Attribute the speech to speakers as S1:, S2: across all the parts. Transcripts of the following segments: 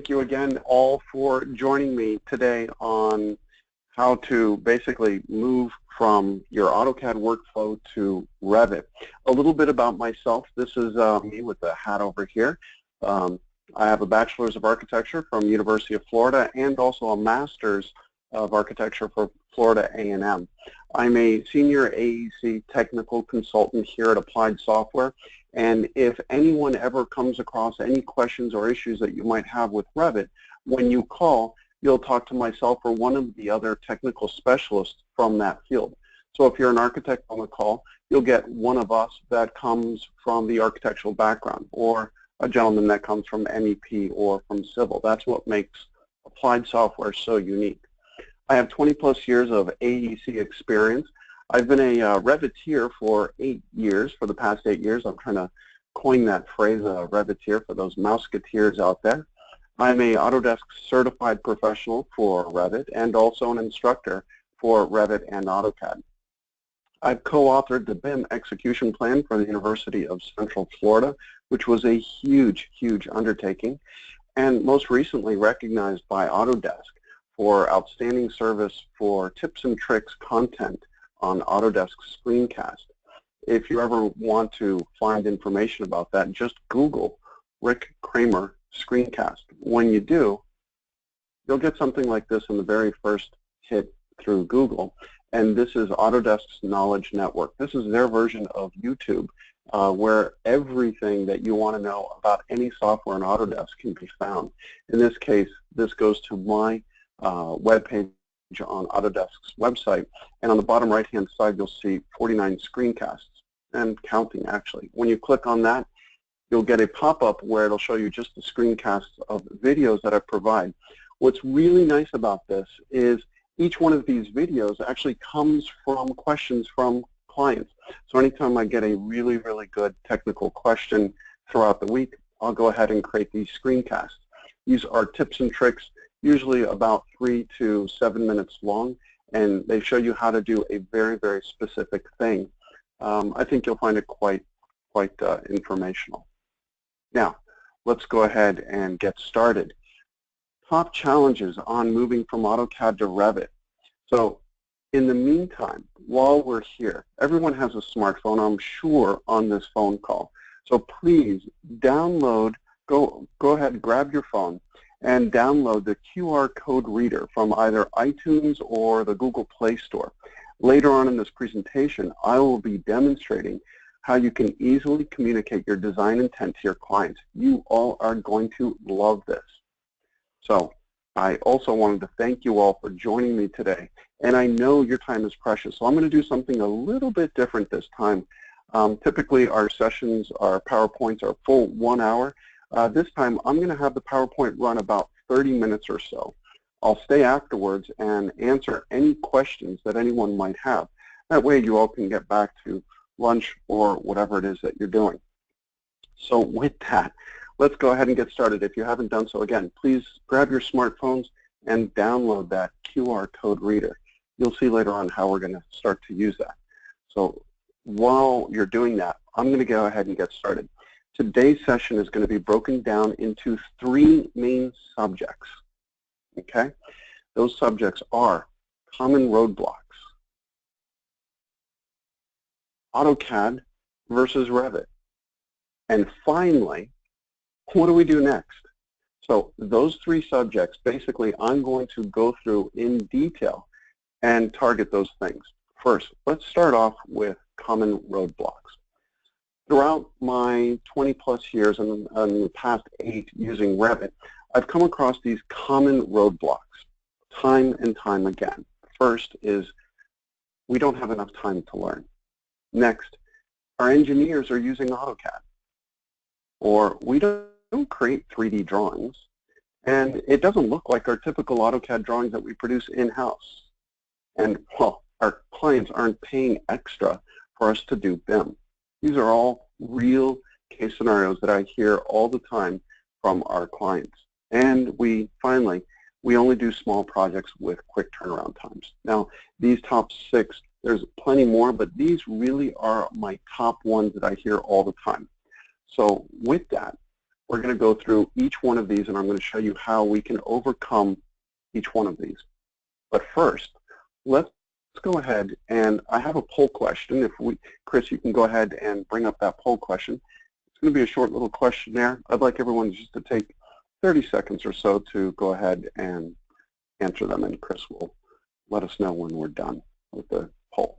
S1: you again all for joining me today on how to basically move from your AutoCAD workflow to Revit. A little bit about myself. This is me with the hat over here. I have a Bachelor's of Architecture from University of Florida and also a Master's of Architecture for Florida A&M. I'm a Senior AEC Technical Consultant here at Applied Software, and if anyone ever comes across any questions or issues that you might have with Revit, when you call, you'll talk to myself or one of the other technical specialists from that field. So if you're an architect on the call, you'll get one of us that comes from the architectural background, or a gentleman that comes from MEP or from civil. That's what makes Applied Software so unique. I have 20+ years of AEC experience. I've been a Reviteer for 8 years. For the past 8 years, I'm trying to coin that phrase, Reviteer, for those Mouseketeers out there. I'm a Autodesk certified professional for Revit and also an instructor for Revit and AutoCAD. I've co-authored the BIM execution plan for the University of Central Florida, which was a huge, huge undertaking, and most recently recognized by Autodesk for outstanding service for tips and tricks content on Autodesk Screencast. If you ever want to find information about that, just Google Rick Kramer Screencast. When you do, you'll get something like this in the very first hit through Google, and this is Autodesk's Knowledge Network. This is their version of YouTube, where everything that you want to know about any software in Autodesk can be found. In this case, this goes to my web page on Autodesk's website, and on the bottom right-hand side, you'll see 49 screencasts, and counting actually. When you click on that, you'll get a pop-up where it'll show you just the screencasts of videos that I provide. What's really nice about this is each one of these videos actually comes from questions from clients. So anytime I get a really, really good technical question throughout the week, I'll go ahead and create these screencasts. These are tips and tricks, usually about 3 to 7 minutes long, and they show you how to do a very, very specific thing. I think you'll find it quite informational. Now, let's go ahead and get started. Top challenges on moving from AutoCAD to Revit. So in the meantime, while we're here, everyone has a smartphone, I'm sure, on this phone call. So please download, go ahead, grab your phone, and download the QR code reader from either iTunes or the Google Play Store. Later on in this presentation, I will be demonstrating how you can easily communicate your design intent to your clients. You all are going to love this. So I also wanted to thank you all for joining me today, and I know your time is precious, so I'm going to do something a little bit different this time. Typically our sessions, our PowerPoints are full 1 hour. This time I'm going to have the PowerPoint run about 30 minutes or so. I'll stay afterwards and answer any questions that anyone might have. That way you all can get back to lunch or whatever it is that you're doing. So with that, let's go ahead and get started. If you haven't done so, again, please grab your smartphones and download that QR code reader. You'll see later on how we're going to start to use that. So while you're doing that, I'm going to go ahead and get started. Today's session is going to be broken down into 3 main subjects. Okay? Those subjects are common roadblocks, AutoCAD versus Revit, and finally, what do we do next? So those 3 subjects, basically, I'm going to go through in detail and target those things. First, let's start off with common roadblocks. Throughout my 20+ years and the past 8 using Revit, I've come across these common roadblocks time and time again. First is we don't have enough time to learn. Next, our engineers are using AutoCAD. Or we don't create 3D drawings, and it doesn't look like our typical AutoCAD drawings that we produce in-house. And, well, our clients aren't paying extra for us to do BIM. These are all real case scenarios that I hear all the time from our clients. And finally, we only do small projects with quick turnaround times. Now, these top 6, there's plenty more, but these really are my top ones that I hear all the time. So with that, We're going to go through each one of these, and I'm going to show you how we can overcome each one of these. But first, let's go ahead, and I have a poll question. Chris, you can go ahead and bring up that poll question. It's going to be a short little questionnaire. I'd like everyone just to take 30 seconds or so to go ahead and answer them, and Chris will let us know when we're done with the poll.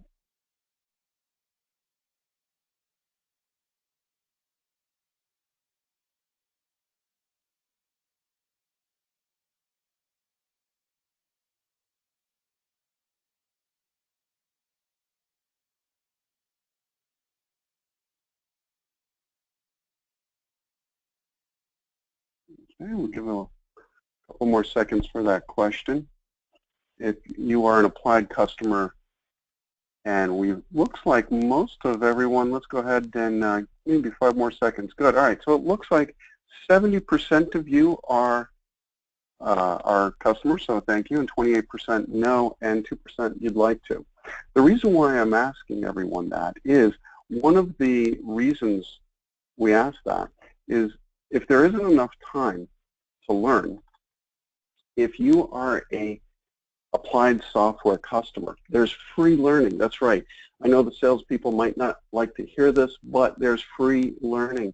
S1: Okay, we'll give a couple more seconds for that question. If you are an applied customer, and looks like most of everyone, let's go ahead and maybe 5 more seconds. Good. All right. So it looks like 70% of you are customers, so thank you, and 28% no, and 2% you'd like to. The reason why I'm asking everyone that is one of the reasons we ask that is if there isn't enough time to learn, if you are a applied software customer, there's free learning. That's right. I know the salespeople might not like to hear this, but there's free learning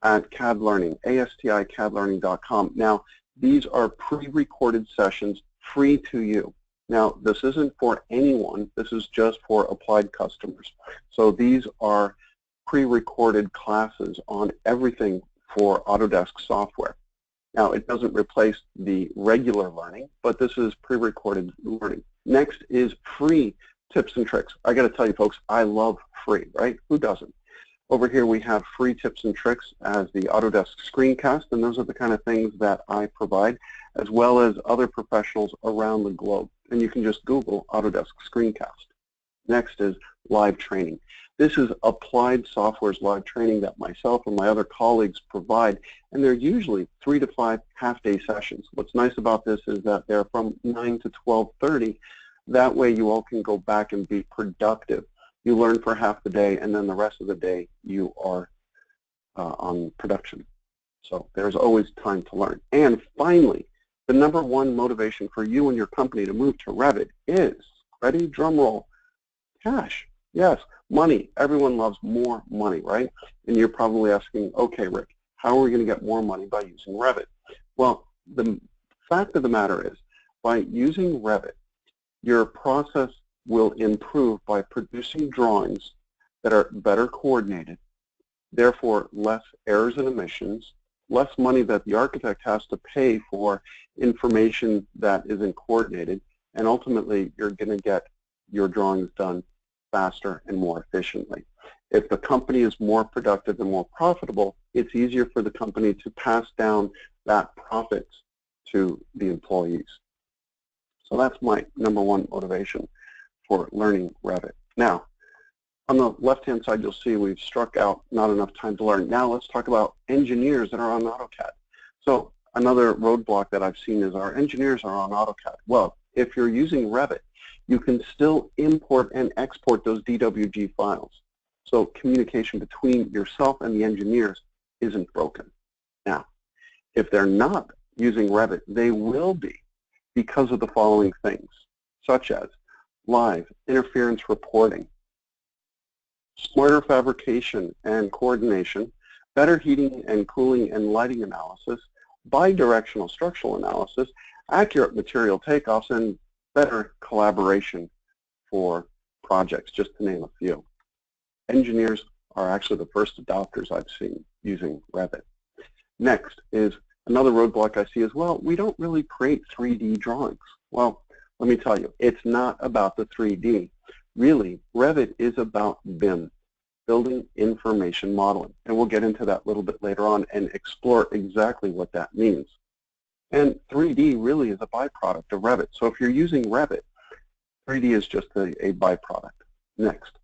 S1: at CAD Learning, ASTICADlearning.com. Now, these are pre-recorded sessions free to you. Now, this isn't for anyone. This is just for applied customers. So these are pre-recorded classes on everything for Autodesk software. Now, it doesn't replace the regular learning, but this is pre-recorded learning. Next is free tips and tricks. I got to tell you, folks, I love free, right? Who doesn't? Over here, we have free tips and tricks as the Autodesk screencast, and those are the kind of things that I provide, as well as other professionals around the globe. And you can just Google Autodesk screencast. Next is live training. This is applied software's live training that myself and my other colleagues provide, and they're usually 3 to 5 half-day sessions. What's nice about this is that they're from 9 to 12:30. That way you all can go back and be productive. You learn for half the day, and then the rest of the day you are on production. So there's always time to learn. And finally, the #1 motivation for you and your company to move to Revit is, ready, drum roll, cash. Yes, money. Everyone loves more money, right? And you're probably asking, okay, Rick, how are we going to get more money by using Revit? Well, the fact of the matter is, by using Revit, your process will improve by producing drawings that are better coordinated, therefore less errors and omissions, less money that the architect has to pay for information that isn't coordinated, and ultimately you're going to get your drawings done faster and more efficiently. If the company is more productive and more profitable, it's easier for the company to pass down that profit to the employees. So that's my #1 motivation for learning Revit. Now, on the left-hand side, you'll see we've struck out not enough time to learn. Now let's talk about engineers that are on AutoCAD. So another roadblock that I've seen is our engineers are on AutoCAD. Well, if you're using Revit, you can still import and export those DWG files. So communication between yourself and the engineers isn't broken. Now, if they're not using Revit, they will be because of the following things, such as live interference reporting, smarter fabrication and coordination, better heating and cooling and lighting analysis, bidirectional structural analysis, accurate material takeoffs, and better collaboration for projects, just to name a few. Engineers are actually the first adopters I've seen using Revit. Next is another roadblock I see as well. We don't really create 3D drawings. Well, let me tell you, it's not about the 3D. Really, Revit is about BIM, building information modeling. And we'll get into that a little bit later on and explore exactly what that means. And 3D really is a byproduct of Revit. So if you're using Revit, 3D is just a byproduct. Next,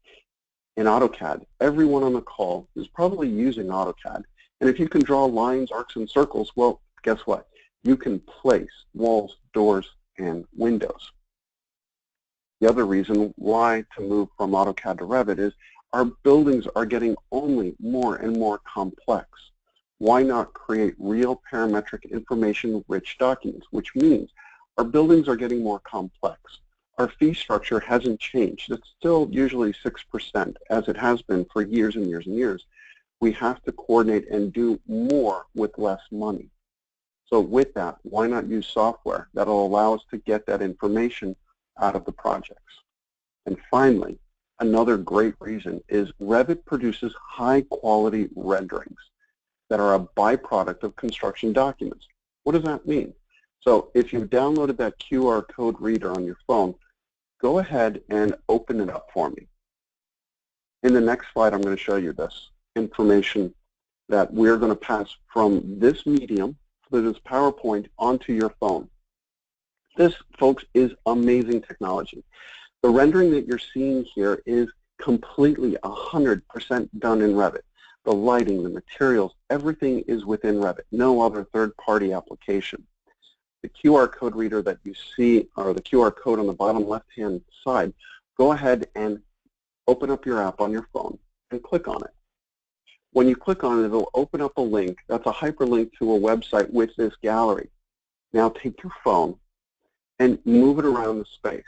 S1: in AutoCAD, everyone on the call is probably using AutoCAD. And if you can draw lines, arcs, and circles, well, guess what? You can place walls, doors, and windows. The other reason why to move from AutoCAD to Revit is our buildings are getting only more and more complex. why not create real parametric information-rich documents, which means our buildings are getting more complex. Our fee structure hasn't changed. It's still usually 6%, as it has been for years and years and years. We have to coordinate and do more with less money. So with that, why not use software that'll allow us to get that information out of the projects? And finally, another great reason is Revit produces high-quality renderings that are a byproduct of construction documents. What does that mean? So if you've downloaded that QR code reader on your phone, go ahead and open it up for me. In the next slide, I'm going to show you this information that we're going to pass from this medium, this PowerPoint, onto your phone. This, folks, is amazing technology. The rendering that you're seeing here is completely 100% done in Revit. The lighting, the materials, everything is within Revit, no other third-party application. The QR code reader that you see, or the QR code on the bottom left-hand side, go ahead and open up your app on your phone and click on it. When you click on it, it'll open up a link. That's a hyperlink to a website with this gallery. Now take your phone and move it around the space.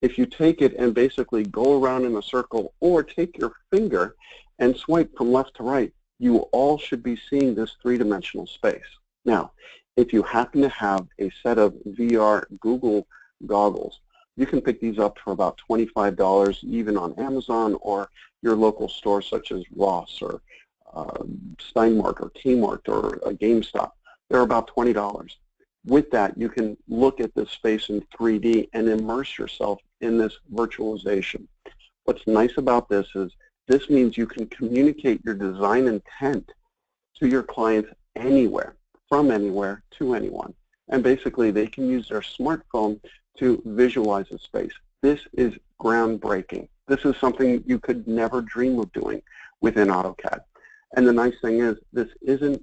S1: If you take it and basically go around in a circle, or take your finger and swipe from left to right, you all should be seeing this three-dimensional space. Now, if you happen to have a set of VR Google goggles, you can pick these up for about $25, even on Amazon or your local store such as Ross or Steinmart or Kmart or GameStop. They're about $20. With that, you can look at this space in 3D and immerse yourself in this virtualization. What's nice about this is this means you can communicate your design intent to your clients anywhere, from anywhere to anyone. And basically, they can use their smartphone to visualize a space. This is groundbreaking. This is something you could never dream of doing within AutoCAD. And the nice thing is, this isn't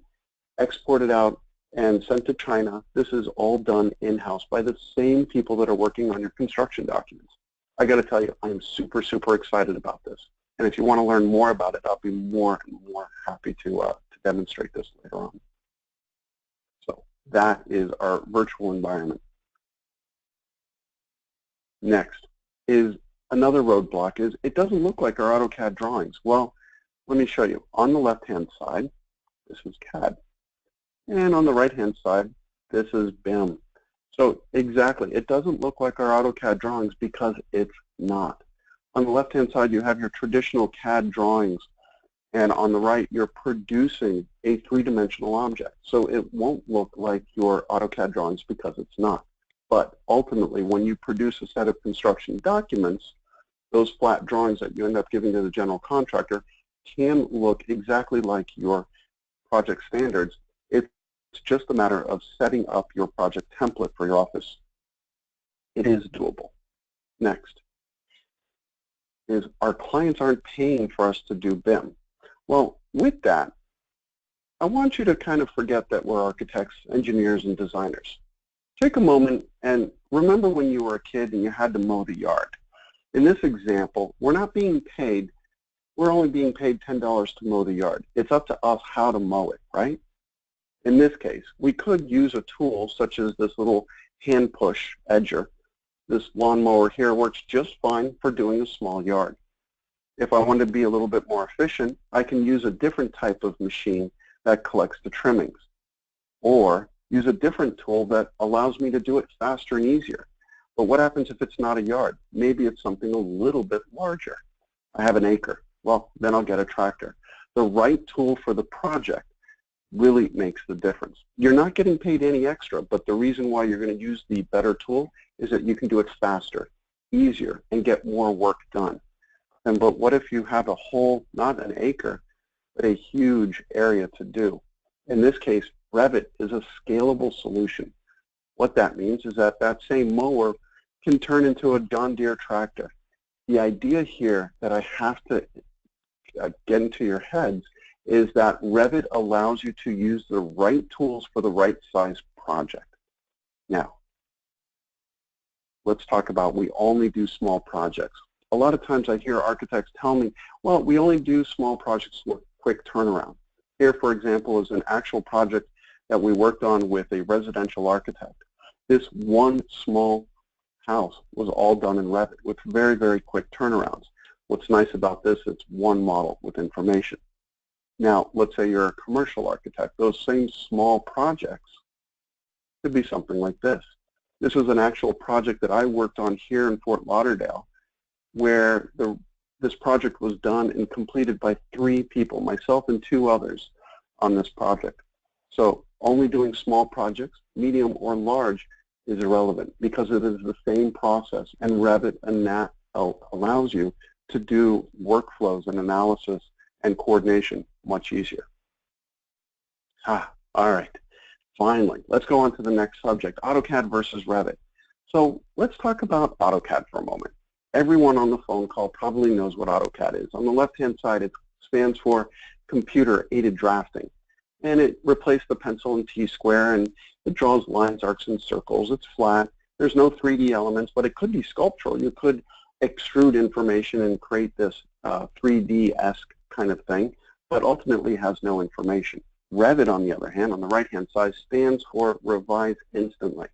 S1: exported out and sent to China. This is all done in-house by the same people that are working on your construction documents. I got to tell you, I'm super, super excited about this. And if you want to learn more about it, I'll be more and more happy to demonstrate this later on. So that is our virtual environment. Next is another roadblock is it doesn't look like our AutoCAD drawings. Well, let me show you. On the left-hand side, this is CAD. And on the right-hand side, this is BIM. So exactly, it doesn't look like our AutoCAD drawings because it's not. On the left-hand side, you have your traditional CAD drawings. And on the right, you're producing a three-dimensional object. So it won't look like your AutoCAD drawings because it's not. But ultimately, when you produce a set of construction documents, those flat drawings that you end up giving to the general contractor can look exactly like your project standards. It's just a matter of setting up your project template for your office. It is doable. Next is our clients aren't paying for us to do BIM. Well, with that, I want you to kind of forget that we're architects, engineers, and designers. Take a moment and remember when you were a kid and you had to mow the yard. In this example, we're not being paid. We're only being paid $10 to mow the yard. It's up to us how to mow it, right? In this case, we could use a tool such as this little hand push edger. This lawnmower here works just fine for doing a small yard. If I want to be a little bit more efficient, I can use a different type of machine that collects the trimmings, or use a different tool that allows me to do it faster and easier. But what happens if it's not a yard? Maybe it's something a little bit larger. I have an acre. Well, then I'll get a tractor. The right tool for the project really makes the difference. You're not getting paid any extra, but the reason why you're going to use the better tool is that you can do it faster, easier, and get more work done. But what if you have a whole, not an acre, but a huge area to do? In this case, Revit is a scalable solution. What that means is that that same mower can turn into a John Deere tractor. The idea here that I have to get into your heads is that Revit allows you to use the right tools for the right size project. Now, let's talk about we only do small projects. A lot of times I hear architects tell me, well, we only do small projects with quick turnaround. Here, for example, is an actual project that we worked on with a residential architect. This one small house was all done in Revit with very, very quick turnarounds. What's nice about this, it's one model with information. Now, let's say you're a commercial architect. Those same small projects could be something like this. This was an actual project that I worked on here in Fort Lauderdale, where this project was done and completed by 3 people, myself and 2 others on this project. So only doing small projects, medium or large, is irrelevant because it is the same process, and Revit and that allows you to do workflows and analysis and coordination much easier. All right. Finally, let's go on to the next subject, AutoCAD versus Revit. So let's talk about AutoCAD for a moment. Everyone on the phone call probably knows what AutoCAD is. On the left-hand side, it stands for Computer-Aided Drafting. And it replaced the pencil and T-square, and it draws lines, arcs, and circles. It's flat. There's no 3D elements, but it could be sculptural. You could extrude information and create this 3D-esque kind of thing, but ultimately has no information. Revit, on the other hand, on the right-hand side, stands for Revise Instantly.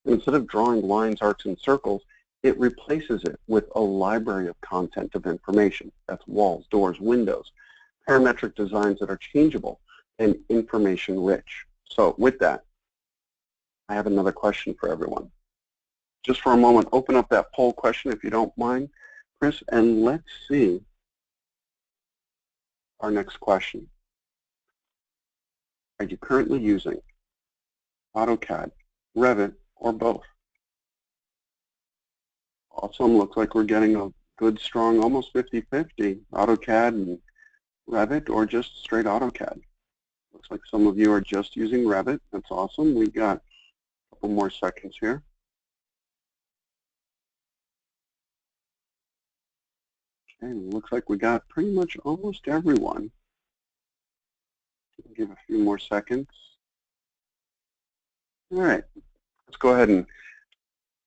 S1: And instead of drawing lines, arcs, and circles, it replaces it with a library of content of information. That's walls, doors, windows, parametric designs that are changeable and information-rich. So with that, I have another question for everyone. Just for a moment, open up that poll question if you don't mind, Chris, and let's see our next question. Are you currently using AutoCAD, Revit, or both? Awesome. Looks like we're getting a good, strong, almost 50-50, AutoCAD and Revit, or just straight AutoCAD. Looks like some of you are just using Revit. That's awesome. We've got a couple more seconds here. Okay, looks like we got pretty much almost everyone. Give a few more seconds. All right, let's go ahead and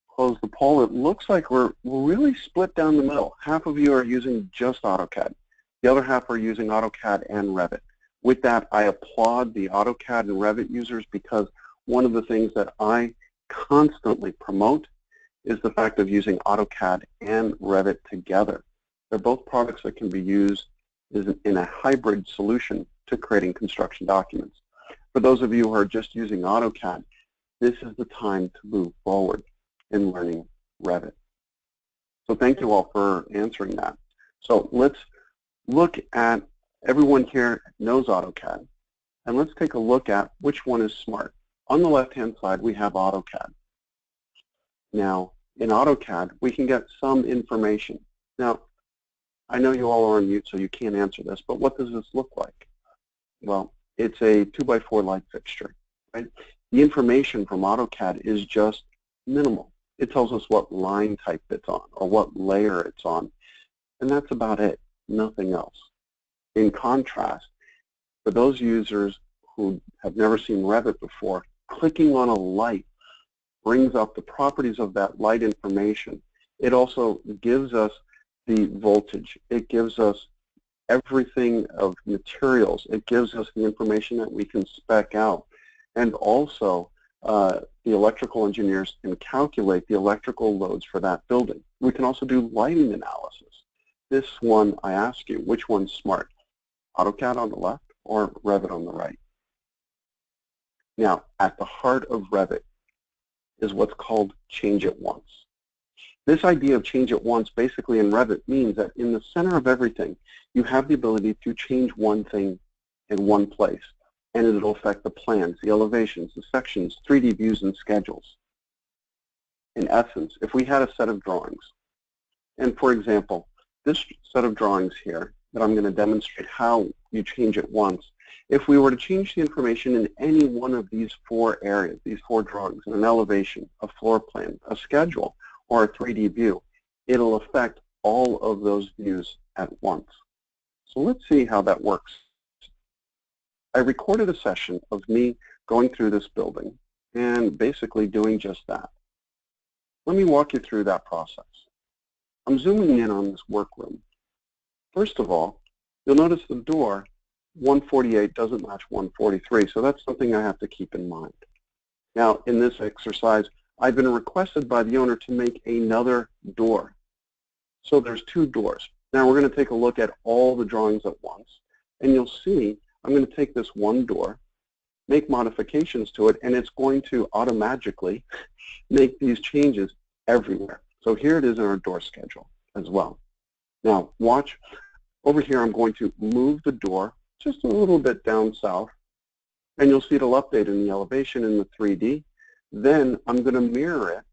S1: close the poll. It looks like we're really split down the middle. Half of you are using just AutoCAD. The other half are using AutoCAD and Revit. With that, I applaud the AutoCAD and Revit users because one of the things that I constantly promote is the fact of using AutoCAD and Revit together. They're both products that can be used in a hybrid solution to creating construction documents. For those of you who are just using AutoCAD, this is the time to move forward in learning Revit. So thank you all for answering that. So let's look at, everyone here knows AutoCAD, and let's take a look at which one is smart. On the left-hand side, we have AutoCAD. Now, in AutoCAD, we can get some information. Now, I know you all are on mute, so you can't answer this, but what does this look like? Well, it's a 2x4 light fixture, right? The information from AutoCAD is just minimal. It tells us what line type it's on or what layer it's on, and that's about it, nothing else. In contrast, for those users who have never seen Revit before, clicking on a light brings up the properties of that light information. It also gives us the voltage. It gives us everything of materials. It gives us the information that we can spec out. And also, the electrical engineers can calculate the electrical loads for that building. We can also do lighting analysis. This one, I ask you, which one's smart? AutoCAD on the left or Revit on the right? Now, at the heart of Revit is what's called change it once. This idea of change it once basically in Revit means that in the center of everything, you have the ability to change one thing in one place, and it'll affect the plans, the elevations, the sections, 3D views, and schedules. In essence, if we had a set of drawings, and for example, this set of drawings here that I'm going to demonstrate how you change it once, if we were to change the information in any one of these 4 areas, these 4 drawings, an elevation, a floor plan, a schedule, or a 3D view, it'll affect all of those views at once. So let's see how that works. I recorded a session of me going through this building and basically doing just that. Let me walk you through that process. I'm zooming in on this workroom. First of all, you'll notice the door 148 doesn't match 143, so that's something I have to keep in mind. Now, in this exercise, I've been requested by the owner to make another door. So there's 2 doors. Now we're going to take a look at all the drawings at once, and you'll see I'm going to take this one door, make modifications to it, and it's going to automatically make these changes everywhere. So here it is in our door schedule as well. Now watch, over here I'm going to move the door just a little bit down south, and you'll see it'll update in the elevation in the 3D. Then I'm going to mirror it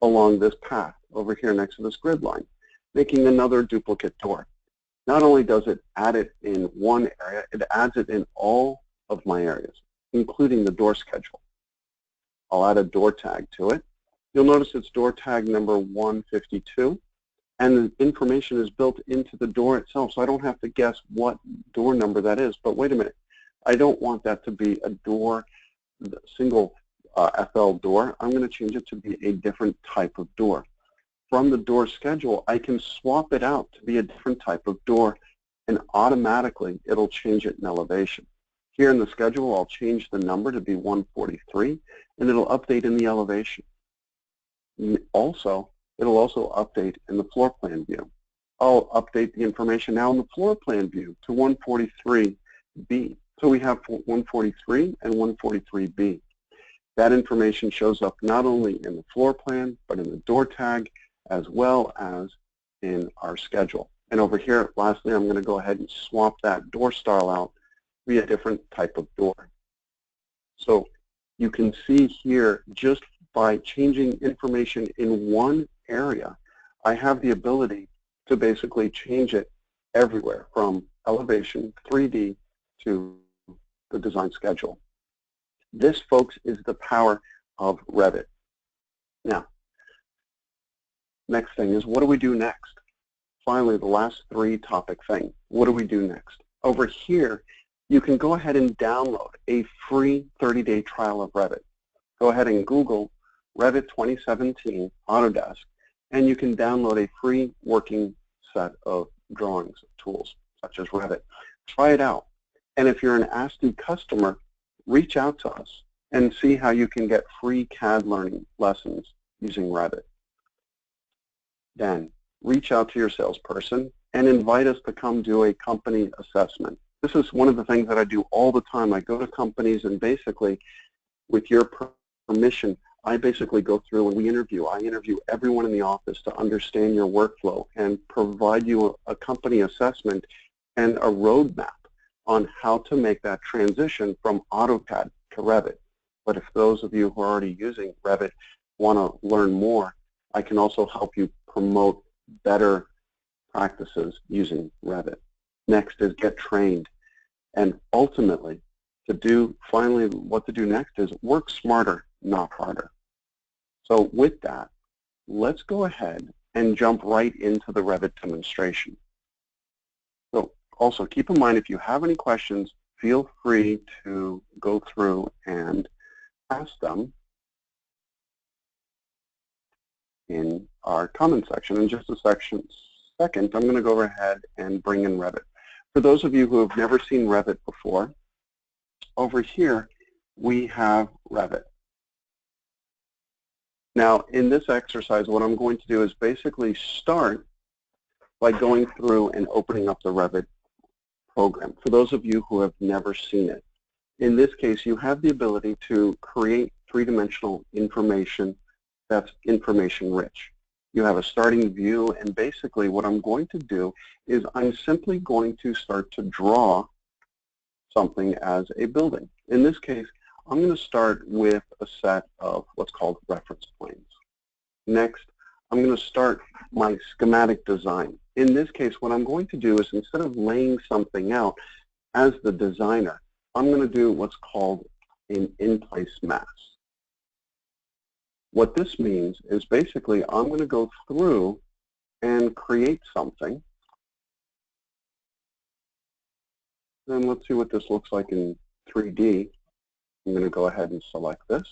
S1: along this path over here next to this grid line, making another duplicate door. Not only does it add it in one area, it adds it in all of my areas, including the door schedule. I'll add a door tag to it. You'll notice it's door tag number 152, and the information is built into the door itself, so I don't have to guess what door number that is. But wait a minute, I don't want that to be a door, single FL door. I'm going to change it to be a different type of door. From the door schedule, I can swap it out to be a different type of door, and automatically it'll change it in elevation. Here in the schedule, I'll change the number to be 143, and it'll update in the elevation. Also, it'll also update in the floor plan view. I'll update the information now in the floor plan view to 143B. So we have 143 and 143B. That information shows up not only in the floor plan, but in the door tag, as well as in our schedule. And over here, lastly, I'm going to go ahead and swap that door style out to be a different type of door. So you can see here, just by changing information in one area, I have the ability to basically change it everywhere, from elevation, 3D, to the design schedule. This, folks, is the power of Revit. Now, next thing is, what do we do next? Finally, the last 3 topic thing. What do we do next? Over here, you can go ahead and download a free 30-day trial of Revit. Go ahead and Google Revit 2017 Autodesk, and you can download a free working set of drawings tools, such as Revit. Try it out. And if you're an ASTI customer, reach out to us and see how you can get free CAD learning lessons using Revit. Then reach out to your salesperson and invite us to come do a company assessment. This is one of the things that I do all the time. I go to companies and basically, with your permission, I basically go through and we interview. I interview everyone in the office to understand your workflow and provide you a company assessment and a roadmap on how to make that transition from AutoCAD to Revit. But if those of you who are already using Revit want to learn more, I can also help you promote better practices using Revit. Next is get trained. And ultimately, finally, what to do next is work smarter, not harder. So with that, let's go ahead and jump right into the Revit demonstration. So also keep in mind, if you have any questions, feel free to go through and ask them in our comment section. In just a second, I'm going to go ahead and bring in Revit. For those of you who have never seen Revit before, over here we have Revit. Now, in this exercise, what I'm going to do is basically start by going through and opening up the Revit program. For those of you who have never seen it, in this case, you have the ability to create three-dimensional information that's information-rich. You have a starting view, and basically what I'm going to do is I'm simply going to start to draw something as a building. In this case, I'm going to start with a set of what's called reference planes. Next, I'm going to start my schematic design. In this case, what I'm going to do is, instead of laying something out as the designer, I'm going to do what's called an in-place mass. What this means is basically I'm going to go through and create something. Then let's see what this looks like in 3D. I'm going to go ahead and select this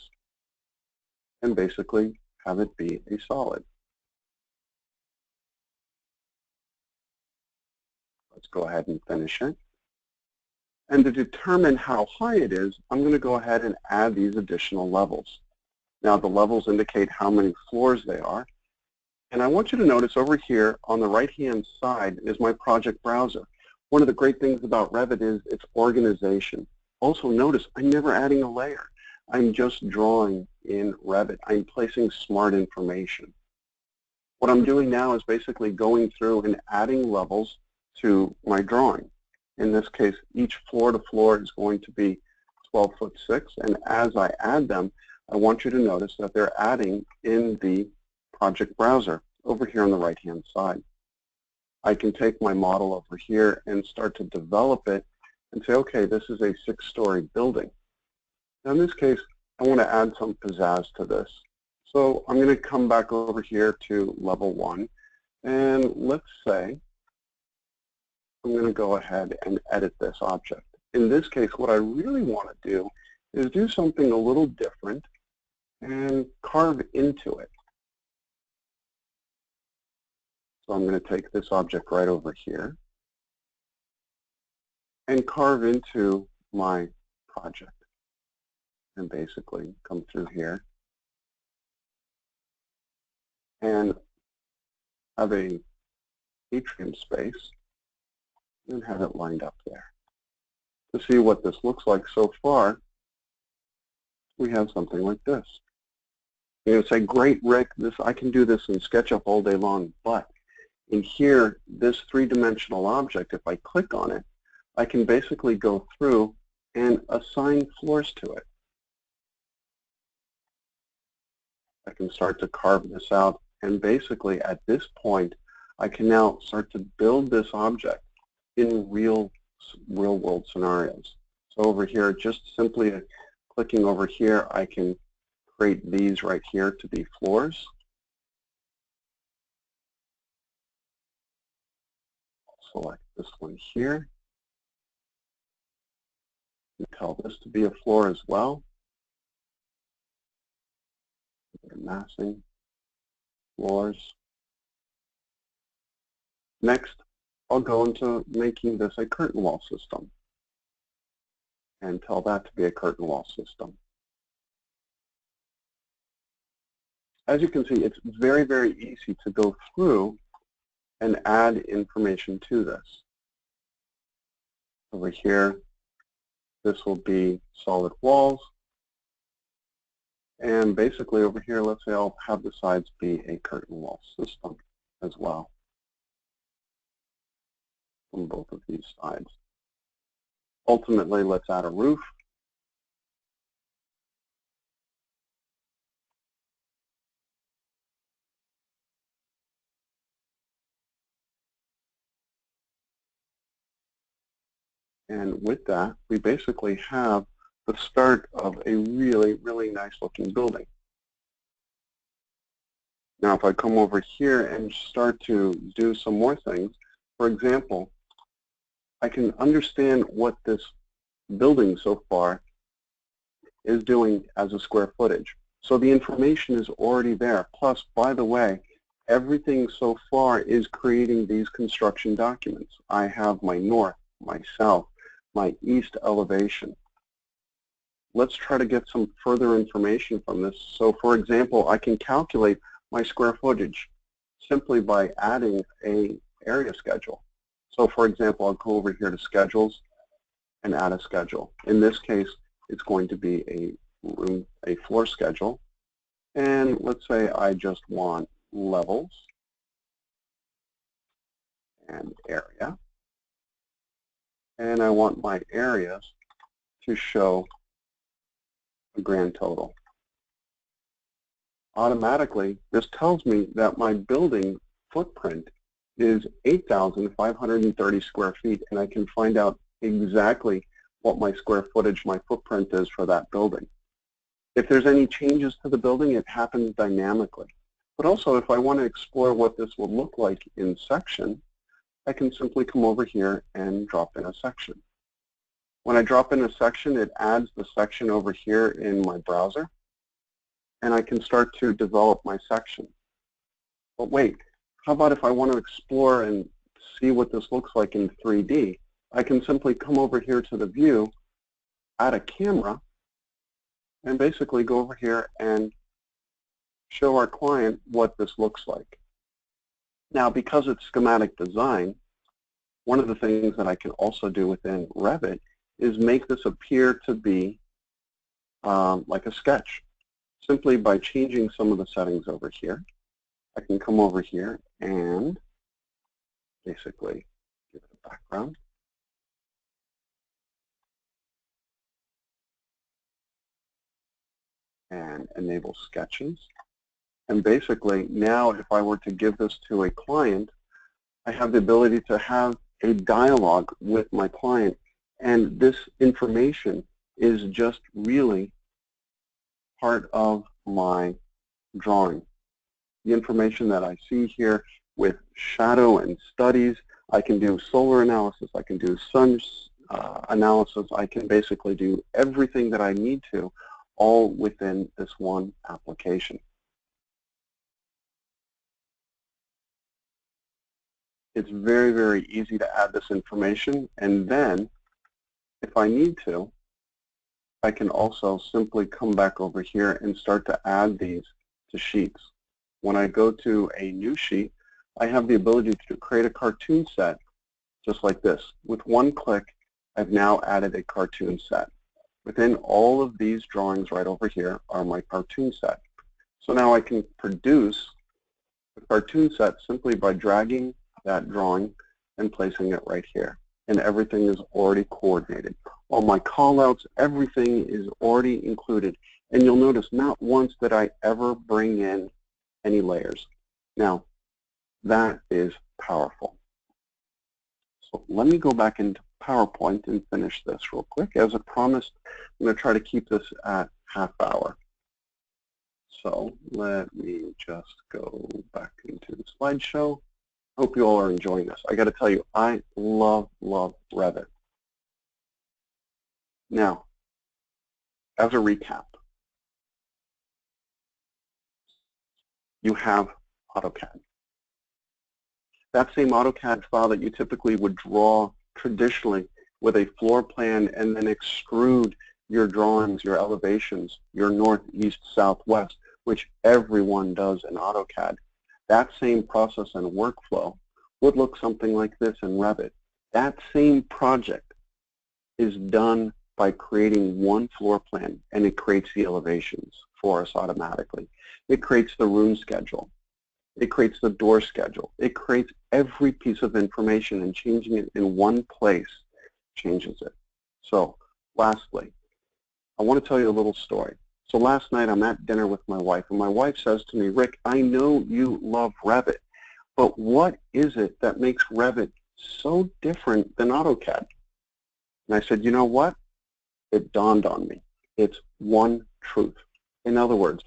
S1: and basically have it be a solid. Let's go ahead and finish it. And to determine how high it is, I'm going to go ahead and add these additional levels. Now the levels indicate how many floors they are. And I want you to notice over here on the right-hand side is my project browser. One of the great things about Revit is its organization. Also notice I'm never adding a layer. I'm just drawing in Revit. I'm placing smart information. What I'm doing now is basically going through and adding levels to my drawing. In this case, each floor to floor is going to be 12'6", and as I add them, I want you to notice that they're adding in the project browser over here on the right-hand side. I can take my model over here and start to develop it and say, okay, this is a 6-story building. Now in this case, I want to add some pizzazz to this. So I'm going to come back over here to level 1, and let's say I'm going to go ahead and edit this object. In this case, what I really want to do is do something a little different and carve into it. So I'm going to take this object right over here and carve into my project and basically come through here and have a atrium space and have it lined up there. To see what this looks like so far, we have something like this. You're going to say, great, Rick, I can do this in SketchUp all day long, but in here, this 3-dimensional object, if I click on it, I can basically go through and assign floors to it. I can start to carve this out, and basically at this point, I can now start to build this object in real-world scenarios. So over here, just simply clicking over here, I can create these right here to be floors. Select this one here. And tell this to be a floor as well. Massing, floors. Next, I'll go into making this a curtain wall system and tell that to be a curtain wall system. As you can see, it's very, very easy to go through and add information to this. Over here, this will be solid walls. And basically over here, let's say I'll have the sides be a curtain wall system as well on both of these sides. Ultimately, let's add a roof. And with that, we basically have the start of a really, really nice looking building. Now, if I come over here and start to do some more things, for example, I can understand what this building so far is doing as a square footage. So the information is already there. Plus, by the way, everything so far is creating these construction documents. I have my north, my south, my east elevation. Let's try to get some further information from this. So for example, I can calculate my square footage simply by adding an area schedule. So for example, I'll go over here to schedules and add a schedule. In this case, it's going to be a floor schedule. And let's say I just want levels and area. And I want my areas to show a grand total. Automatically, this tells me that my building footprint is 8,530 square feet, and I can find out exactly what my square footage, my footprint is for that building. If there's any changes to the building, it happens dynamically. But also, if I want to explore what this will look like in section, I can simply come over here and drop in a section. When I drop in a section, it adds the section over here in my browser, and I can start to develop my section. But wait, how about if I want to explore and see what this looks like in 3D? I can simply come over here to the view, add a camera, and basically go over here and show our client what this looks like. Now, because it's schematic design, one of the things that I can also do within Revit is make this appear to be like a sketch. Simply by changing some of the settings over here, I can come over here and basically give it a background. And enable sketches. And basically now if I were to give this to a client, I have the ability to have a dialogue with my client, and this information is just really part of my drawing. The information that I see here with shadow and studies, I can do solar analysis, I can do sun analysis, I can basically do everything that I need to, all within this one application. It's very, very easy to add this information, and then if I need to, I can also simply come back over here and start to add these to sheets. When I go to a new sheet, I have the ability to create a cartoon set just like this. With one click, I've now added a cartoon set. Within all of these drawings right over here are my cartoon set. So now I can produce a cartoon set simply by dragging that drawing and placing it right here. And everything is already coordinated. All my callouts, everything is already included. And you'll notice not once did I ever bring in any layers. Now, that is powerful. So let me go back into PowerPoint and finish this real quick. As I promised, I'm going to try to keep this at half hour. So let me just go back into the slideshow. I hope you all are enjoying this. I got to tell you, I love Revit. Now, as a recap, you have AutoCAD. That same AutoCAD file that you typically would draw traditionally with a floor plan and then extrude your drawings, your elevations, your north, east, south, west, which everyone does in AutoCAD. That same process and workflow would look something like this in Revit. That same project is done by creating one floor plan, and it creates the elevations for us automatically. It creates the room schedule. It creates the door schedule. It creates every piece of information, and changing it in one place changes it. So lastly, I want to tell you a little story. So last night I'm at dinner with my wife, and my wife says to me, Rick, I know you love Revit, but what is it that makes Revit so different than AutoCAD? And I said, you know what? It dawned on me. It's one truth. In other words,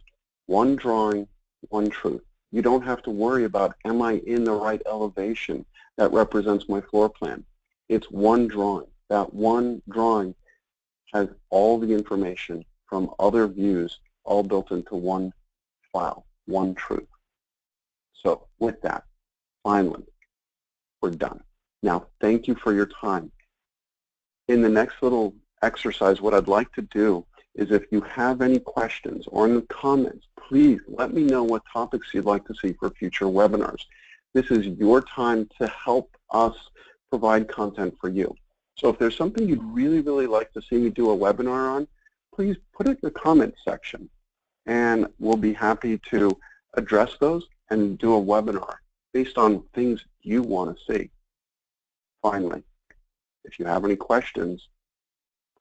S1: one drawing, one truth. You don't have to worry about, am I in the right elevation that represents my floor plan? It's one drawing. That one drawing has all the information from other views all built into one file, one truth. So with that, finally, we're done. Now, thank you for your time. In the next little exercise, what I'd like to do is if you have any questions or in the comments, please let me know what topics you'd like to see for future webinars. This is your time to help us provide content for you. So if there's something you'd really like to see me do a webinar on, please put it in the comments section, and we'll be happy to address those and do a webinar based on things you want to see. Finally, if you have any questions,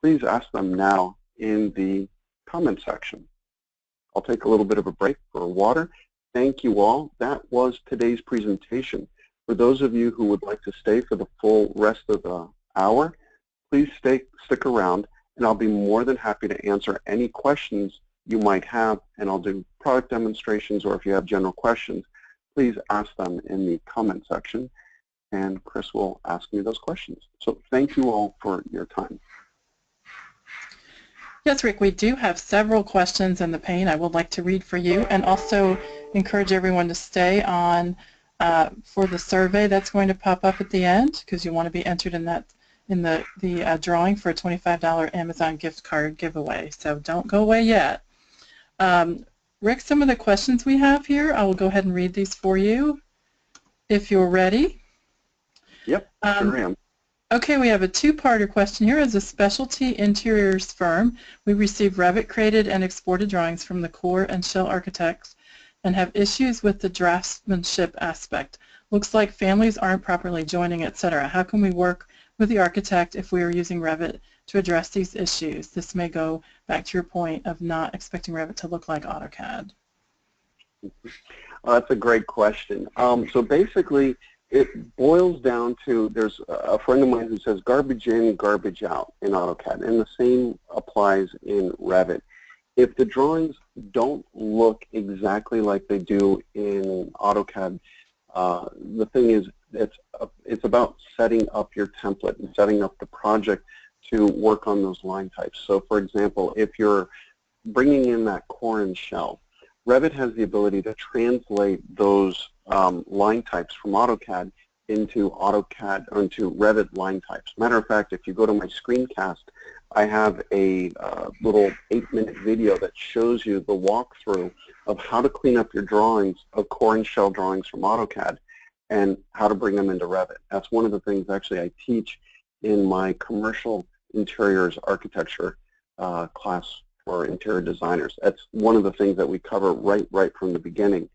S1: please ask them now in the comment section. I'll take a little bit of a break for water. Thank you all. That was today's presentation. For those of you who would like to stay for the full rest of the hour, please stick around, and I'll be more than happy to answer any questions you might have, and I'll do product demonstrations, or if you have general questions, please ask them in the comment section, and Chris will ask me those questions. So thank you all for your time.
S2: Yes, Rick, we do have several questions in the pane I would like to read for you, and also encourage everyone to stay on for the survey that's going to pop up at the end, because you want to be entered in that in the drawing for a $25 Amazon gift card giveaway. So don't go away yet. Rick, some of the questions we have here, I will go ahead and read these for you if you're ready.
S1: Yep, sure am.
S2: Okay, we have a two-parter question here. As a specialty interiors firm, we receive Revit created and exported drawings from the core and shell architects and have issues with the draftsmanship aspect. Looks like families aren't properly joining, etc. How can we work with the architect if we are using Revit to address these issues? This may go back to your point of not expecting Revit to look like AutoCAD.
S1: That's a great question. So basically, it boils down to, there's a friend of mine who says garbage in, garbage out in AutoCAD, and the same applies in Revit. If the drawings don't look exactly like they do in AutoCAD, the thing is, it's about setting up your template and setting up the project to work on those line types. So for example, if you're bringing in that core and shell, Revit has the ability to translate those line types from AutoCAD into Revit line types. Matter of fact, if you go to my screencast, I have a little 8-minute video that shows you the walkthrough of how to clean up your drawings of core and shell drawings from AutoCAD and how to bring them into Revit. That's one of the things actually I teach in my commercial interiors architecture class for interior designers. That's one of the things that we cover right from the beginning.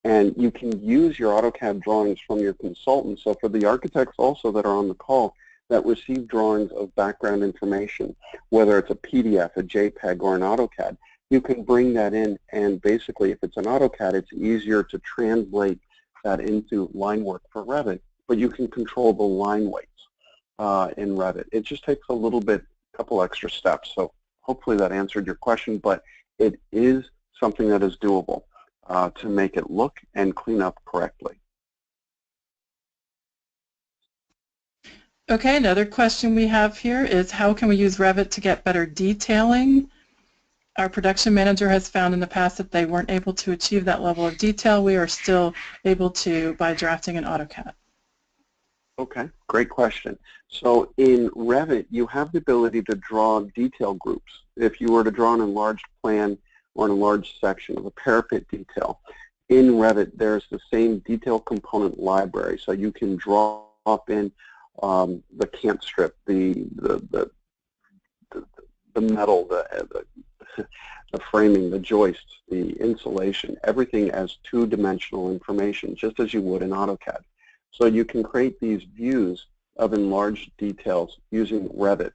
S1: And you can use your AutoCAD drawings from your consultant. So for the architects also that are on the call that receive drawings of background information, whether it's a PDF, a JPEG, or an AutoCAD, you can bring that in, and basically if it's an AutoCAD, it's easier to translate that into line work for Revit, but you can control the line weights in Revit. It just takes a little bit, couple extra steps. So hopefully that answered your question, but it is something that is doable to make it look and clean up correctly.
S2: Okay, another question we have here is how can we use Revit to get better detailing? Our production manager has found in the past that they weren't able to achieve that level of detail. We are still able to by drafting in AutoCAD.
S1: Okay, great question. So in Revit, you have the ability to draw detail groups. If you were to draw an enlarged plan or an enlarged section of a parapet detail, in Revit there's the same detail component library. So you can draw up in the cant strip, the metal, the framing, the joists, the insulation, everything as two-dimensional information, just as you would in AutoCAD. So you can create these views of enlarged details using Revit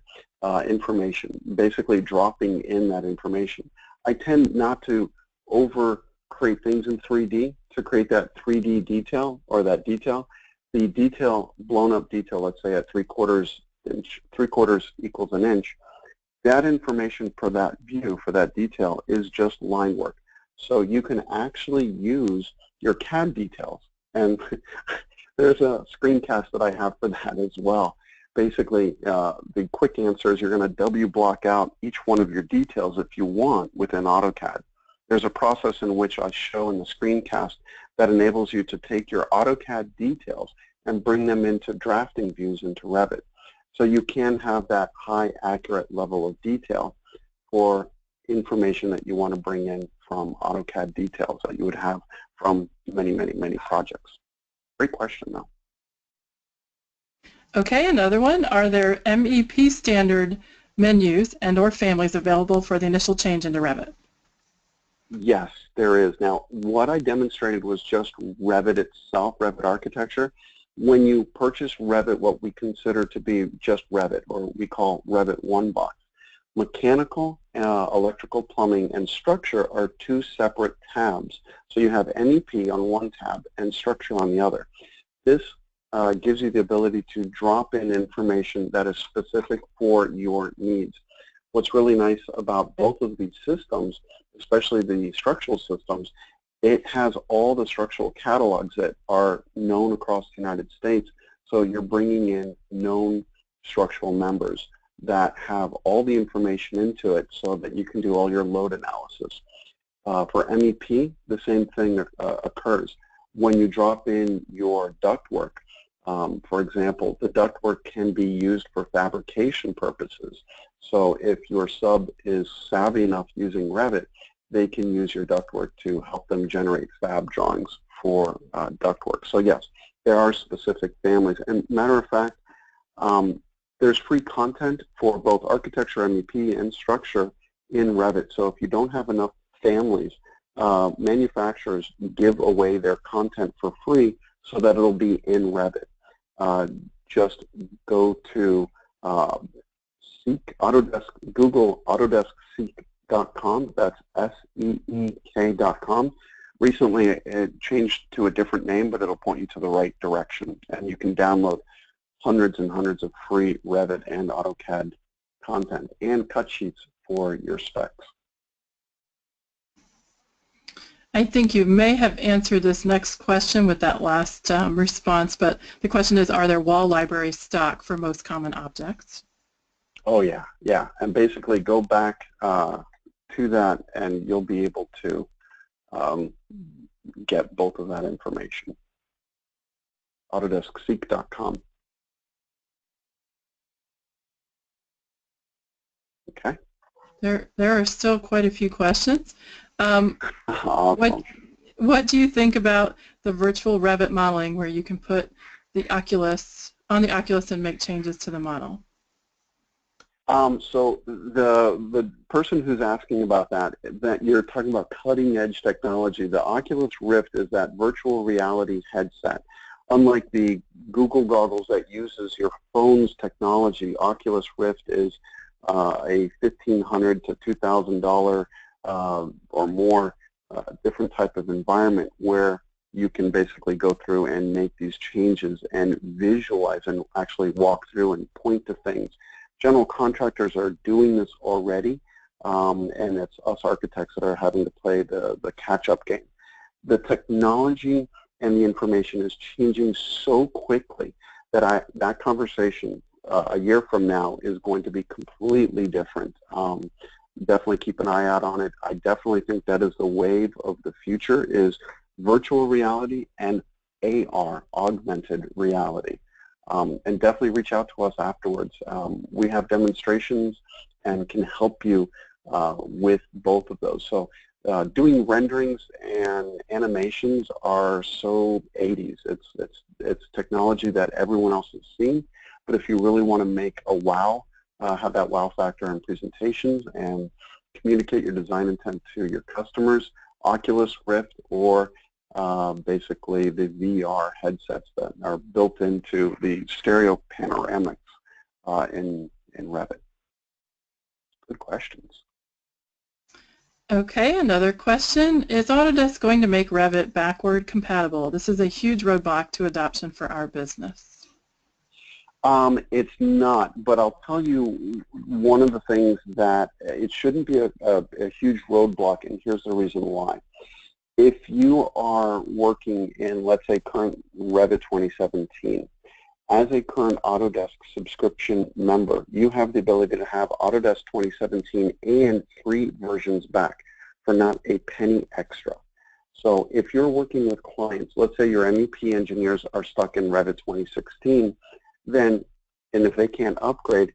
S1: information, basically dropping in that information. I tend not to over-create things in 3D to create that 3D detail or that detail. The detail, blown-up detail, let's say at 3/4 inch, 3/4 equals an inch, that information for that view, for that detail, is just line work. So you can actually use your CAD details, and there's a screencast that I have for that as well. Basically, the quick answer is you're going to W block out each one of your details if you want within AutoCAD. There's a process in which I show in the screencast that enables you to take your AutoCAD details and bring them into drafting views into Revit. So you can have that high accurate level of detail for information that you want to bring in from AutoCAD details that you would have from many projects. Great question, though.
S2: Okay, another one. Are there MEP standard menus and or families available for the initial change into Revit?
S1: Yes, there is. Now, what I demonstrated was just Revit itself, Revit architecture. When you purchase Revit, what we consider to be just Revit, or we call Revit one box, mechanical, electrical, plumbing, and structure are two separate tabs. So you have MEP on one tab and structure on the other. This gives you the ability to drop in information that is specific for your needs. What's really nice about both of these systems, especially the structural systems, it has all the structural catalogs that are known across the United States. So you're bringing in known structural members that have all the information into it so that you can do all your load analysis. For MEP, the same thing occurs. When you drop in your ductwork, For example, the ductwork can be used for fabrication purposes. So if your sub is savvy enough using Revit, they can use your ductwork to help them generate fab drawings for ductwork. So yes, there are specific families. And matter of fact, there's free content for both architecture, MEP, and structure in Revit. So if you don't have enough families, manufacturers give away their content for free so that it'll be in Revit. Just go to Seek Autodesk, Google AutoDeskSeek.com. That's SEEK.com. Recently, it changed to a different name, but it'll point you to the right direction, and you can download hundreds and hundreds of free Revit and AutoCAD content and cut sheets for your specs.
S2: I think you may have answered this next question with that last response, but the question is, are there wall library stock for most common objects?
S1: Oh yeah, yeah, and basically go back to that and you'll be able to get both of that information. AutoDeskSeek.com. Okay.
S2: There are still quite a few questions.
S1: Awesome.
S2: What do you think about the virtual Revit modeling where you can put the Oculus on the Oculus and make changes to the model?
S1: So the person who's asking about that you're talking about cutting edge technology. The Oculus Rift is that virtual reality headset. Unlike the Google goggles that uses your phone's technology, Oculus Rift is a $1,500 to $2,000 or more different type of environment where you can basically go through and make these changes and visualize and actually walk through and point to things. General contractors are doing this already, and it's us architects that are having to play the catch-up game. The technology and the information is changing so quickly that that conversation a year from now is going to be completely different. Definitely keep an eye out on it. I definitely think that is the wave of the future, is virtual reality and AR, augmented reality. And definitely reach out to us afterwards. We have demonstrations and can help you with both of those. So doing renderings and animations are so 80s. It's technology that everyone else has seen. But if you really want to make a wow, have that wow factor in presentations and communicate your design intent to your customers, Oculus Rift or basically the VR headsets that are built into the stereo panoramics in Revit. Good questions.
S2: Okay, another question. Is Autodesk going to make Revit backward compatible? This is a huge roadblock to adoption for our business.
S1: It's not, but I'll tell you one of the things that it shouldn't be a huge roadblock, and here's the reason why. If you are working in, let's say, current Revit 2017, as a current Autodesk subscription member, you have the ability to have Autodesk 2017 and 3 versions back for not a penny extra. So if you're working with clients, let's say your MEP engineers are stuck in Revit 2016, then, and if they can't upgrade,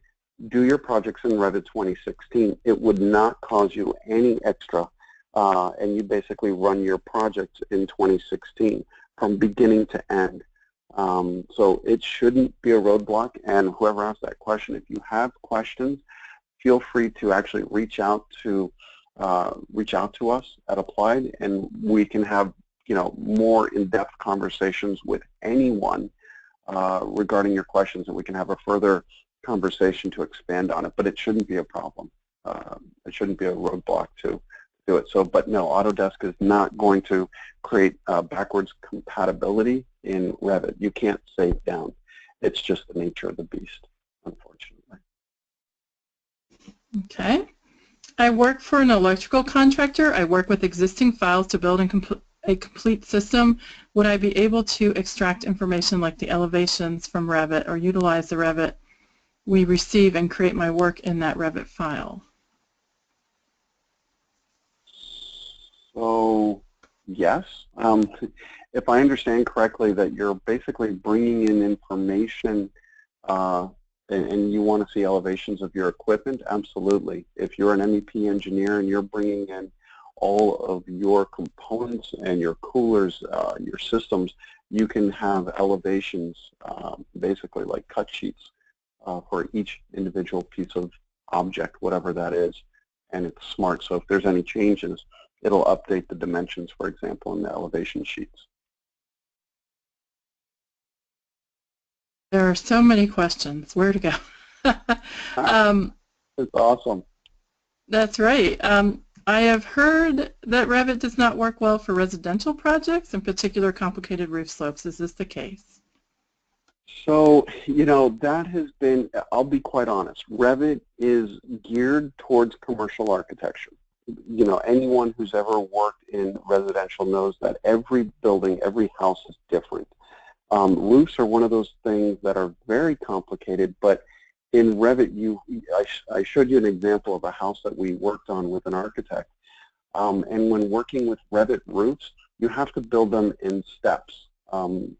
S1: do your projects in Revit 2016. It would not cause you any extra, and you basically run your projects in 2016 from beginning to end. So it shouldn't be a roadblock, and whoever asked that question, if you have questions, feel free to actually reach out to us at Applied, and we can have more in-depth conversations with anyone regarding your questions, and we can have a further conversation to expand on it. But it shouldn't be a problem. It shouldn't be a roadblock to do it. So, but no, Autodesk is not going to create backwards compatibility in Revit. You can't save down. It's just the nature of the beast, unfortunately.
S2: Okay. I work for an electrical contractor. I work with existing files to build a complete system. Would I be able to extract information like the elevations from Revit or utilize the Revit we receive and create my work in that Revit file?
S1: So Yes. If I understand correctly, that you're basically bringing in information and you want to see elevations of your equipment, absolutely. If you're an MEP engineer and you're bringing in all of your components and your coolers, your systems, you can have elevations, basically like cut sheets for each individual piece of object, whatever that is, and it's smart. So if there's any changes, it'll update the dimensions, for example, in the elevation sheets.
S2: There are so many questions. Where to go?
S1: It's awesome.
S2: That's right. I have heard that Revit does not work well for residential projects, in particular complicated roof slopes. Is this the case?
S1: So, you know, that has been, I'll be quite honest, Revit is geared towards commercial architecture. You know, anyone who's ever worked in residential knows that every building, every house is different. Roofs are one of those things that are very complicated, but in Revit, I showed you an example of a house that we worked on with an architect. And when working with Revit roofs, you have to build them in steps.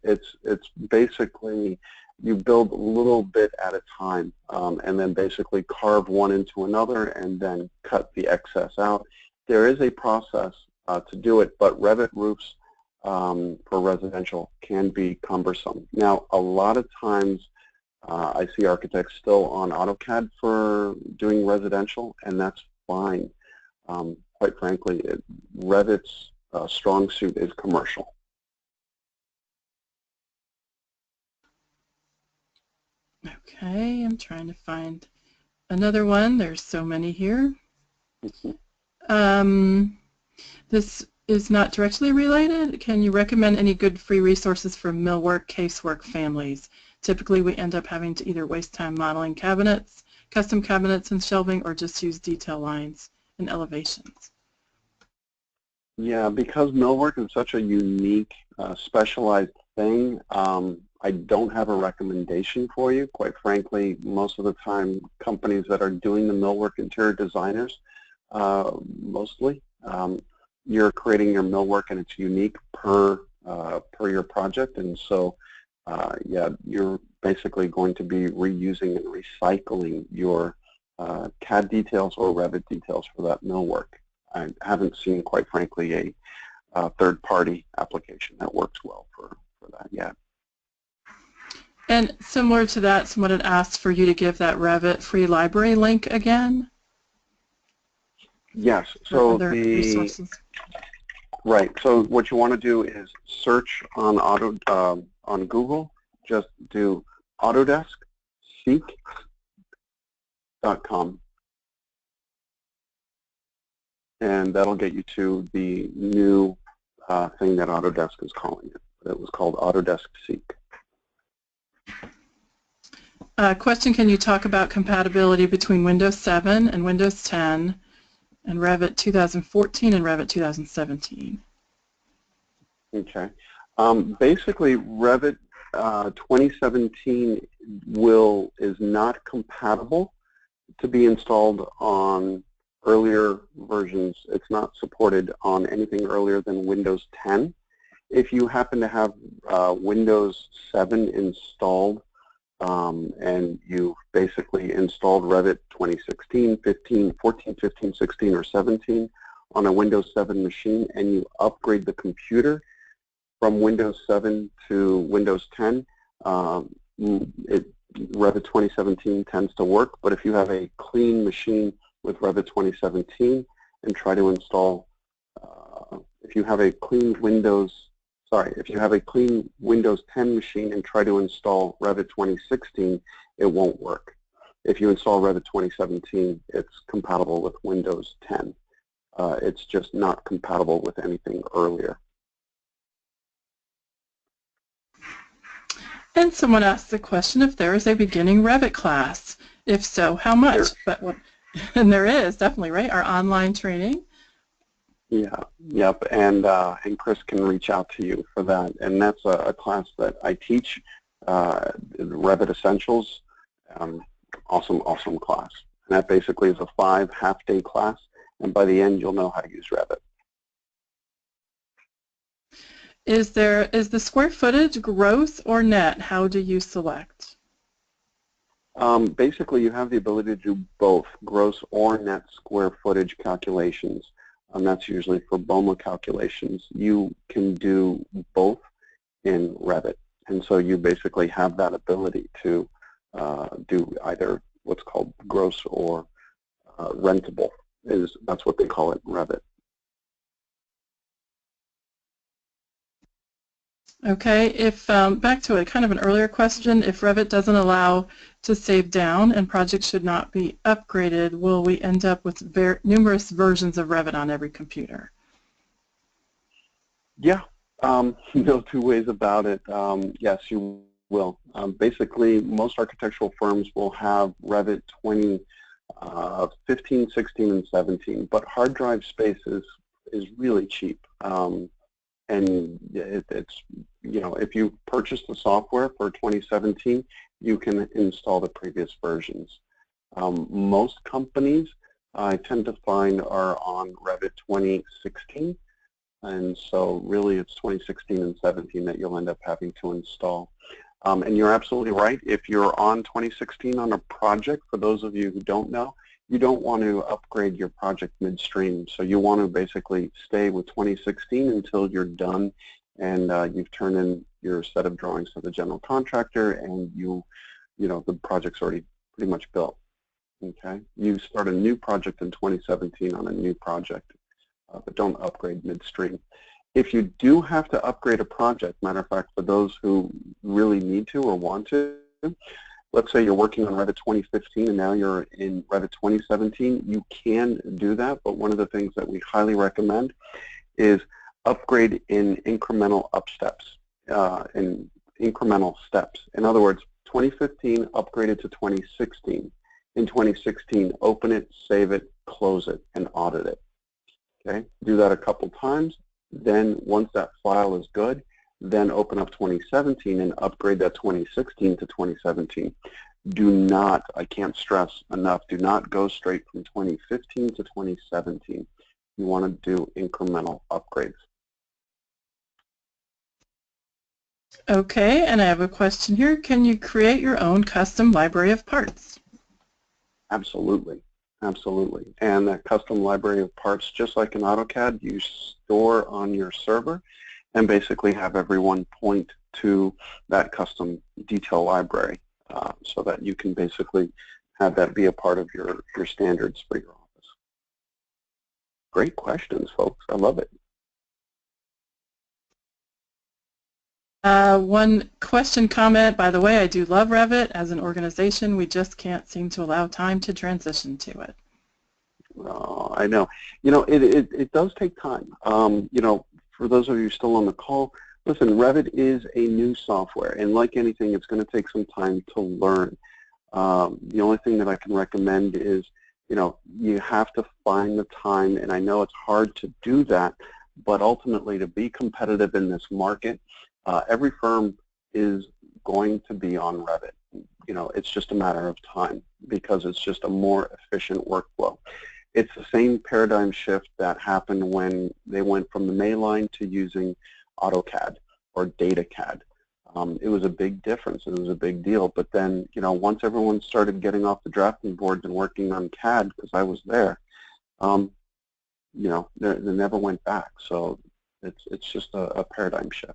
S1: It's basically you build a little bit at a time and then basically carve one into another and then cut the excess out. There is a process to do it, but Revit roofs for residential can be cumbersome. Now, a lot of times I see architects still on AutoCAD for doing residential, and that's fine. Quite frankly, Revit's strong suit is commercial.
S2: Okay, I'm trying to find another one. There's so many here. This is not directly related. Can you recommend any good free resources for millwork, casework families? Typically, we end up having to either waste time modeling cabinets, custom cabinets and shelving, or just use detail lines and elevations.
S1: Yeah, because millwork is such a unique, specialized thing, I don't have a recommendation for you. Quite frankly, most of the time, companies that are doing the millwork, interior designers, mostly, you're creating your millwork and it's unique per your project, and so yeah, you're basically going to be reusing and recycling your CAD details or Revit details for that millwork. I haven't seen, quite frankly, a third-party application that works well for that yet.
S2: And similar to that, someone had asked for you to give that Revit free library link again.
S1: Yes. So
S2: resources.
S1: Right. So what you want to do is search on on Google. Just do Autodesk seek.com, and that'll get you to the new thing that Autodesk is calling it. It was called Autodesk Seek.
S2: Question, can you talk about compatibility between Windows 7 and Windows 10 and Revit 2014 and Revit 2017?
S1: Okay. Basically, Revit 2017 is not compatible to be installed on earlier versions. It's not supported on anything earlier than Windows 10. If you happen to have Windows 7 installed and you basically installed Revit 2016, 15, 14, 15, 16, or 17 on a Windows 7 machine and you upgrade the computer from Windows 7 to Windows 10, Revit 2017 tends to work, but if you have a clean machine with Revit 2017 and try to install, if you have a clean Windows 10 machine and try to install Revit 2016, it won't work. If you install Revit 2017, it's compatible with Windows 10. It's just not compatible with anything earlier.
S2: And someone asked the question if there is a beginning Revit class. If so, how much?
S1: Sure.
S2: And there is, definitely, right? Our online training.
S1: Yeah, yep, and Chris can reach out to you for that. And that's a class that I teach, Revit Essentials. Awesome class. And that basically is a 5 half-day class, and by the end you'll know how to use Revit.
S2: Is the square footage gross or net? How do you select?
S1: Basically, you have the ability to do both gross or net square footage calculations. That's usually for BOMA calculations. You can do both in Revit. And so you basically have that ability to do either what's called gross or rentable. That's what they call it in Revit.
S2: Okay, if back to a kind of an earlier question, if Revit doesn't allow to save down and projects should not be upgraded, will we end up with numerous versions of Revit on every computer?
S1: Yeah, no two ways about it. Yes, you will. Basically, most architectural firms will have Revit 2015, 16, and 17, but hard drive space is really cheap. And it's, you know, if you purchase the software for 2017, you can install the previous versions. Most companies, I tend to find, are on Revit 2016, and so really it's 2016 and 17 that you'll end up having to install. And you're absolutely right. If you're on 2016 on a project, for those of you who don't know, you don't want to upgrade your project midstream. So you want to basically stay with 2016 until you're done and you've turned in your set of drawings to the general contractor and you know, the project's already pretty much built. Okay? You start a new project in 2017 on a new project, but don't upgrade midstream. If you do have to upgrade a project, matter of fact, for those who really need to or want to, let's say you're working on Revit 2015 and now you're in Revit 2017, you can do that, but one of the things that we highly recommend is upgrade in incremental in incremental steps. In other words, 2015 upgraded to 2016. In 2016, open it, save it, close it, and audit it. Okay? Do that a couple times. Then once that file is good, then open up 2017 and upgrade that 2016 to 2017. Do not, I can't stress enough, do not go straight from 2015 to 2017. You want to do incremental upgrades.
S2: Okay, and I have a question here. Can you create your own custom library of parts?
S1: Absolutely. Absolutely. And that custom library of parts, just like in AutoCAD, you store on your server and basically have everyone point to that custom detail library so that you can basically have that be a part of your standards for your office. Great questions, folks. I love it.
S2: One question comment, by the way, I do love Revit. As an organization, we just can't seem to allow time to transition to it.
S1: Oh, I know. You know, it does take time. You know, for those of you still on the call, listen, Revit is a new software, and like anything, it's going to take some time to learn. The only thing that I can recommend is, you know, you have to find the time, and I know it's hard to do that, but ultimately to be competitive in this market, every firm is going to be on Revit. You know, it's just a matter of time because it's just a more efficient workflow. It's the same paradigm shift that happened when they went from the Mayline to using AutoCAD or DataCAD. It was a big difference. It was a big deal. But then, you know, once everyone started getting off the drafting boards and working on CAD, because I was there, you know, they never went back. So it's just a paradigm shift.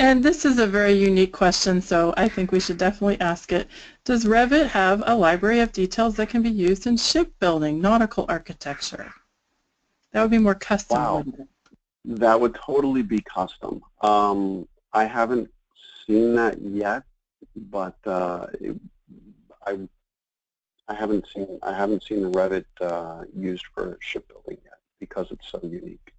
S2: And this is a very unique question, so I think we should definitely ask it. Does Revit have a library of details that can be used in shipbuilding, nautical architecture? That would be more custom,
S1: Wow.
S2: wouldn't it?
S1: That would totally be custom. I haven't seen that yet, but I haven't seen the Revit used for shipbuilding yet because it's so unique.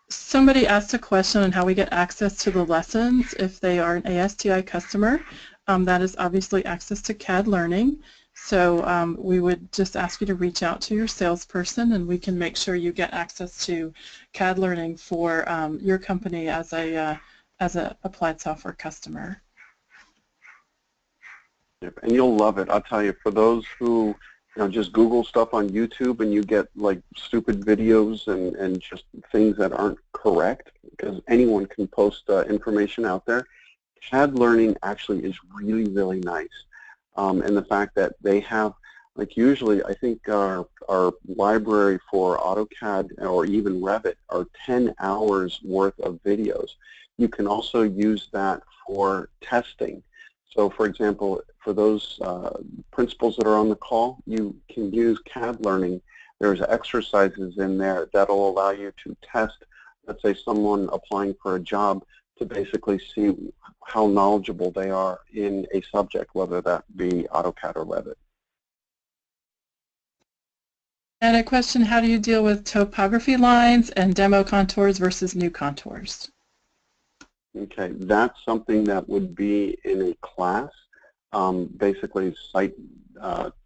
S2: Somebody asked a question on how we get access to the lessons if they are an ASTI customer. That is obviously access to CAD learning. So we would just ask you to reach out to your salesperson and we can make sure you get access to CAD learning for your company as a applied software customer.
S1: Yep, and you'll love it. I'll tell you, for those who just Google stuff on YouTube and you get like stupid videos and just things that aren't correct, because anyone can post information out there. CAD learning actually is really, really nice. And the fact that they have, like usually I think our library for AutoCAD or even Revit are 10 hours worth of videos. You can also use that for testing. So for example, for those principals that are on the call, you can use CAD learning. There's exercises in there that'll allow you to test, let's say, someone applying for a job, to basically see how knowledgeable they are in a subject, whether that be AutoCAD or Revit.
S2: And a question, how do you deal with topography lines and demo contours versus new contours?
S1: Okay, that's something that would be in a class. Basically, site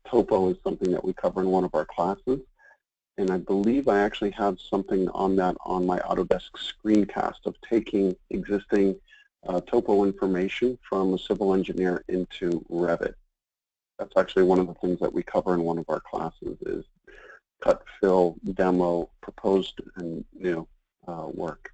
S1: topo is something that we cover in one of our classes. And I believe I actually have something on that on my Autodesk screencast of taking existing topo information from a civil engineer into Revit. That's actually one of the things that we cover in one of our classes is cut, fill, demo, proposed, and work.